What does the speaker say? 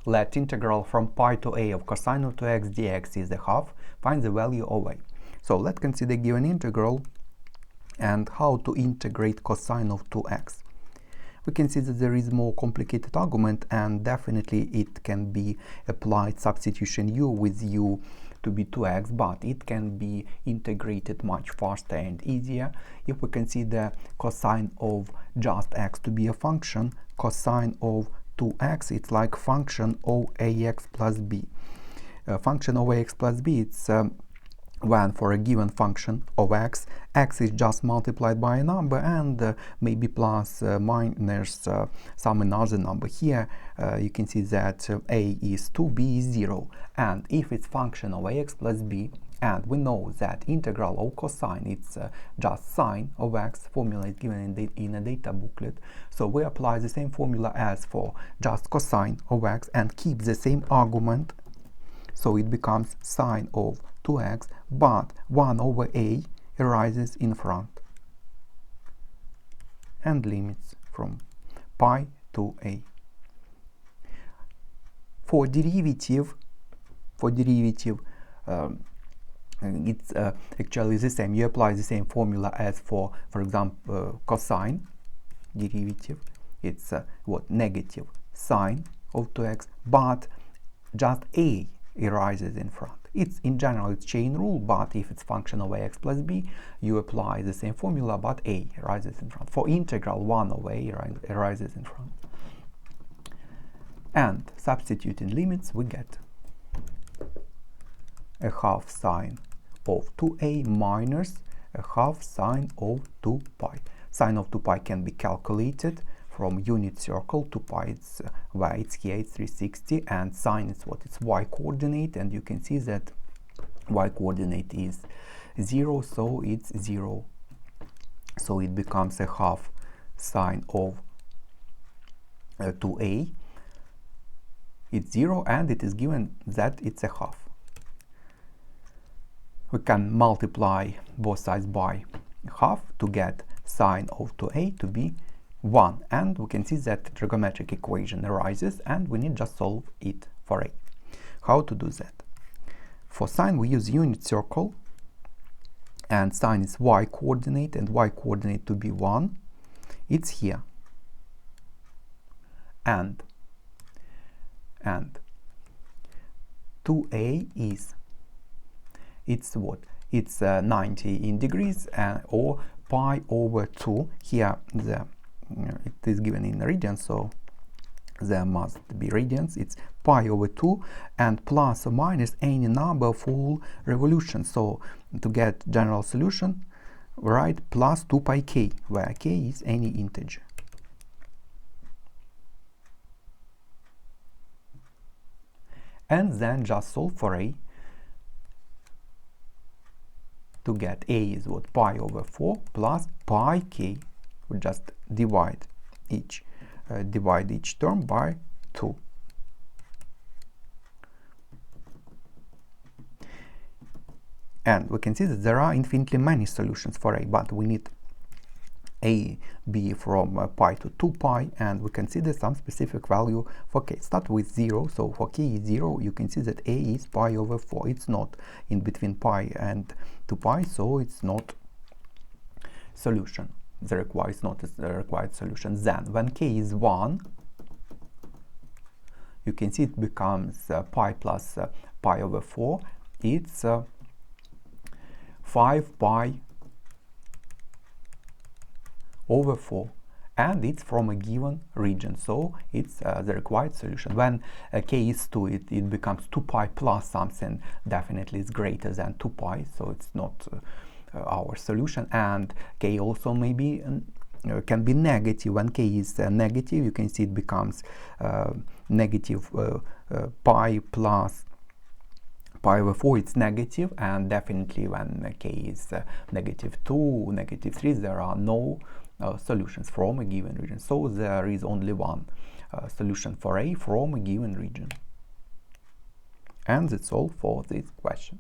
Let integral from pi to a of cosine of 2x dx is a half. Find the value of a. So let's consider given integral and how to integrate cosine of 2x. We can see that there is more complicated argument, and definitely it can be applied substitution u with u to be 2x, but it can be integrated much faster and easier if we consider cosine of just x to be a function. Cosine of 2x, it's like function of ax plus b. Function of ax plus b, it's when for a given function of x, x is just multiplied by a number and maybe plus, minus some another number. Here you can see that a is 2, b is 0, and if it's function of ax plus b, and we know that integral of cosine, it's just sine of x, formula is given in a data booklet, so we apply the same formula as for just cosine of x and keep the same argument, so it becomes sine of 2x, but 1 over a arises in front and limits from pi to a. For derivative, it's actually the same. You apply the same formula as for example, cosine derivative. It's negative sine of 2x, but just a arises in front. It's in general it's chain rule, but if it's function of ax plus b, you apply the same formula, but a arises in front. For integral, 1 over a arises in front. And substituting limits, we get a half sine of 2a minus a half sine of 2 pi. Sine of 2 pi can be calculated from unit circle. 2 pi, it's y, it's here, it's 360, and sine is it's y coordinate, and you can see that y coordinate is 0, so it's 0, so it becomes a half sine of 2a. It's 0, and it is given that it's a half. We can multiply both sides by half to get sine of 2a to be 1, and we can see that trigonometric equation arises, and we need just solve it for a. How to do that? For sine we use unit circle, and sine is y coordinate, and y coordinate to be 1, it's here, and 2a is, it's it's 90 in degrees, or pi over 2. Here it is given in radians, so there must be radians. It's pi over 2 and plus or minus any number full revolution. So to get general solution, write plus 2 pi k, where k is any integer. And then just solve for a to get a is pi over 4 plus pi k. We just divide each term by 2. And we can see that there are infinitely many solutions for a, but we need a be from pi to 2 pi, and we consider some specific value for k. Start with 0, so for k is 0, you can see that a is pi over 4. It's not in between pi and 2 pi, so it's not solution. It's not a required solution. Then when k is 1, you can see it becomes pi plus pi over 4. It's 5 pi over 4, and it's from a given region, so it's the required solution. When k is 2, it becomes 2 pi plus something, definitely is greater than 2 pi, so it's not our solution. And k also maybe can be negative. When k is negative, you can see it becomes negative pi plus pi over 4, it's negative, and definitely when k is negative 2, negative 3, there are no solutions from a given region. So there is only one solution for a from a given region. And that's all for this question.